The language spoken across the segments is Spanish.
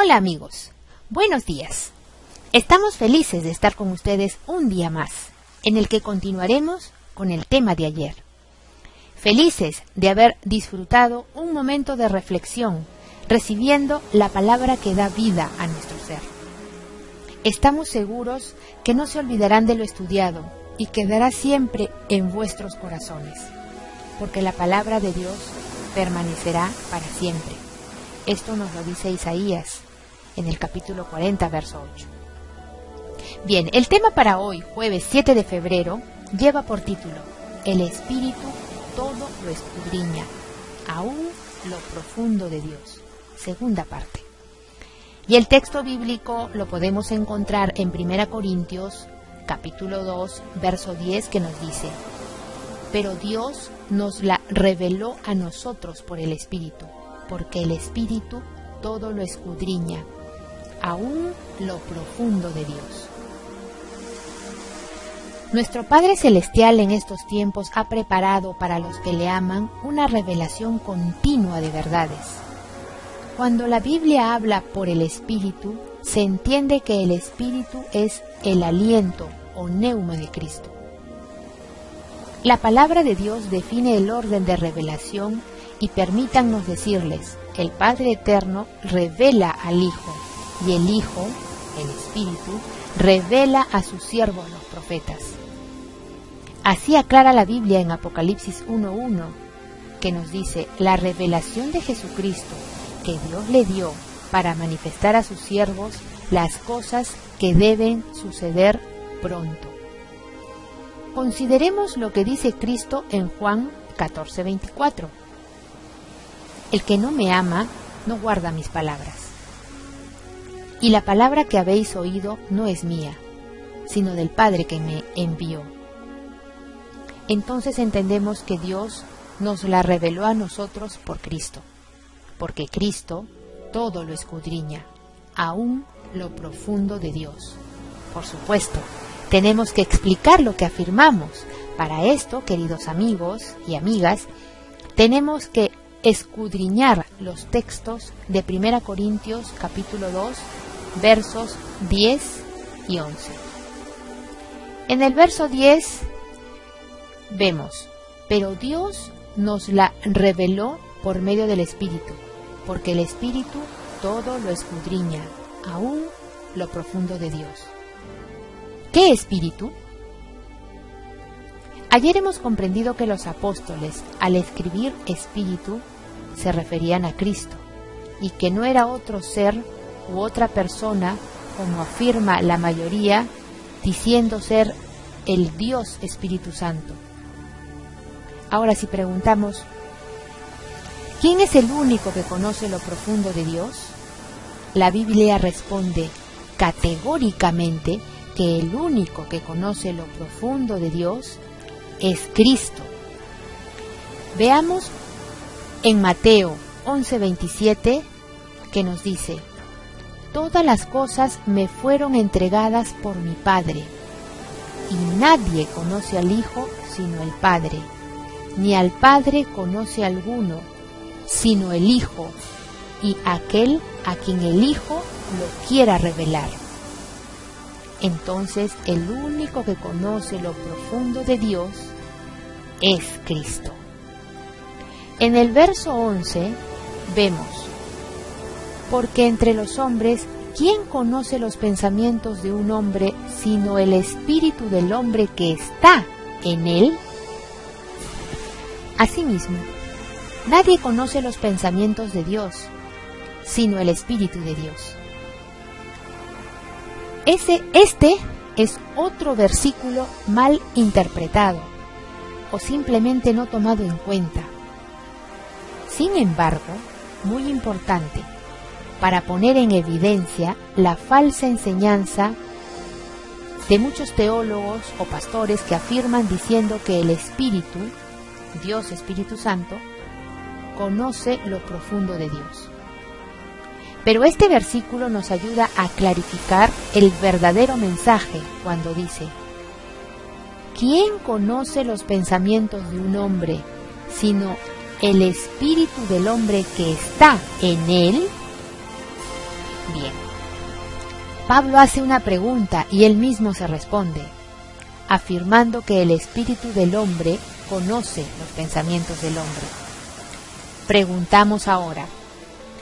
Hola amigos, buenos días. Estamos felices de estar con ustedes un día más, en el que continuaremos con el tema de ayer. Felices de haber disfrutado un momento de reflexión, recibiendo la palabra que da vida a nuestro ser. Estamos seguros que no se olvidarán de lo estudiado y quedará siempre en vuestros corazones, porque la palabra de Dios permanecerá para siempre. Esto nos lo dice Isaías en el capítulo 40, verso 8. Bien, el tema para hoy, jueves 7 de febrero, lleva por título: El Espíritu todo lo escudriña, aún lo profundo de Dios. Segunda parte. Y el texto bíblico lo podemos encontrar en 1 Corintios, capítulo 2, verso 10, que nos dice: Pero Dios nos la reveló a nosotros por el Espíritu, porque el Espíritu todo lo escudriña, aún lo profundo de Dios. Nuestro Padre Celestial en estos tiempos ha preparado para los que le aman una revelación continua de verdades. Cuando la Biblia habla por el Espíritu, se entiende que el Espíritu es el aliento o neuma de Cristo. La palabra de Dios define el orden de revelación y permítannos decirles: el Padre Eterno revela al Hijo y el Hijo, el Espíritu, revela a sus siervos los profetas. Así aclara la Biblia en Apocalipsis 1:1, que nos dice: la revelación de Jesucristo que Dios le dio para manifestar a sus siervos las cosas que deben suceder pronto. Consideremos lo que dice Cristo en Juan 14:24. El que no me ama, no guarda mis palabras. Y la palabra que habéis oído no es mía, sino del Padre que me envió. Entonces entendemos que Dios nos la reveló a nosotros por Cristo, porque Cristo todo lo escudriña, aún lo profundo de Dios. Por supuesto, tenemos que explicar lo que afirmamos. Para esto, queridos amigos y amigas, tenemos que escudriñar los textos de 1 Corintios capítulo 2, versos 10 y 11. En el verso 10 vemos: pero Dios nos la reveló por medio del Espíritu, porque el Espíritu todo lo escudriña, aún lo profundo de Dios. ¿Qué espíritu? Ayer hemos comprendido que los apóstoles, al escribir espíritu, se referían a Cristo, y que no era otro ser u otra persona, como afirma la mayoría, diciendo ser el Dios Espíritu Santo. Ahora, si preguntamos: ¿quién es el único que conoce lo profundo de Dios? La Biblia responde categóricamente que el único que conoce lo profundo de Dios es Cristo. Veamos en Mateo 11:27, que nos dice: todas las cosas me fueron entregadas por mi Padre, y nadie conoce al Hijo sino el Padre, ni al Padre conoce alguno sino el Hijo, y aquel a quien el Hijo lo quiera revelar. Entonces, el único que conoce lo profundo de Dios es Cristo. En el verso 11 vemos: porque entre los hombres, ¿quién conoce los pensamientos de un hombre sino el espíritu del hombre que está en él? Asimismo, nadie conoce los pensamientos de Dios sino el Espíritu de Dios. Este es otro versículo mal interpretado o simplemente no tomado en cuenta. Sin embargo, muy importante para poner en evidencia la falsa enseñanza de muchos teólogos o pastores que afirman diciendo que el Espíritu, Dios Espíritu Santo, conoce lo profundo de Dios. Pero este versículo nos ayuda a clarificar el verdadero mensaje cuando dice: ¿quién conoce los pensamientos de un hombre sino el espíritu del hombre que está en él? Bien. Pablo hace una pregunta y él mismo se responde, afirmando que el espíritu del hombre conoce los pensamientos del hombre. Preguntamos ahora,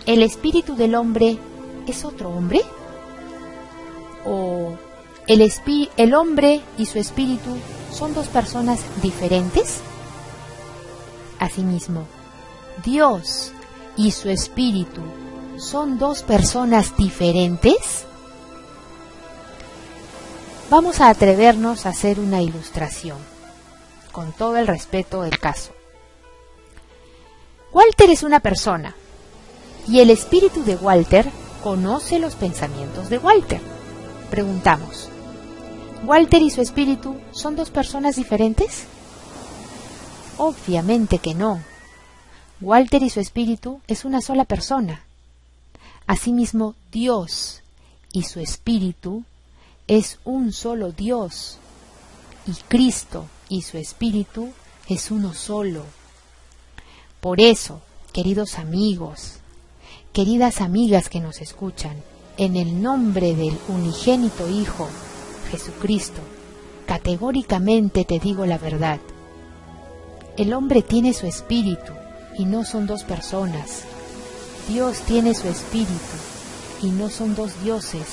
¿el espíritu del hombre es otro hombre? ¿O el hombre y su espíritu son dos personas diferentes? Asimismo, ¿Dios y su espíritu son dos personas diferentes? Vamos a atrevernos a hacer una ilustración, con todo el respeto del caso. Walter es una persona, y el espíritu de Walter conoce los pensamientos de Walter. Preguntamos, ¿Walter y su espíritu son dos personas diferentes? Obviamente que no. Walter y su espíritu es una sola persona. Asimismo, Dios y su espíritu es un solo Dios, y Cristo y su espíritu es uno solo. Por eso, queridos amigos, queridas amigas que nos escuchan, en el nombre del unigénito Hijo, Jesucristo, categóricamente te digo la verdad. El hombre tiene su espíritu y no son dos personas. Dios tiene su espíritu y no son dos dioses.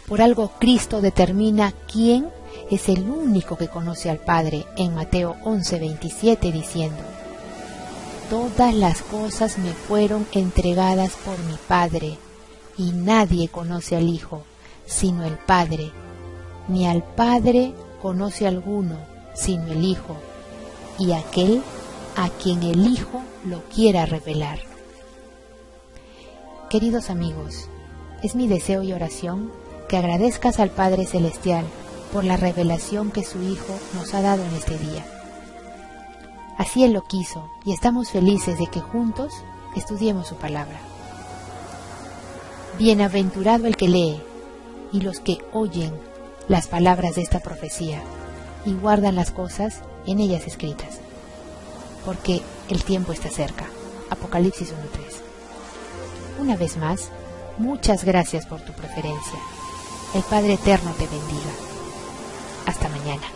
Por algo Cristo determina quién es el único que conoce al Padre en Mateo 11:27 diciendo, todas las cosas me fueron entregadas por mi Padre, y nadie conoce al Hijo, sino el Padre, ni al Padre conoce alguno, sino el Hijo, y aquel a quien el Hijo lo quiera revelar. Queridos amigos, es mi deseo y oración que agradezcas al Padre Celestial por la revelación que su Hijo nos ha dado en este día. Así Él lo quiso y estamos felices de que juntos estudiemos su palabra. Bienaventurado el que lee y los que oyen las palabras de esta profecía y guardan las cosas en ellas escritas, porque el tiempo está cerca. Apocalipsis 1:3. Una vez más, muchas gracias por tu preferencia. El Padre Eterno te bendiga. Hasta mañana.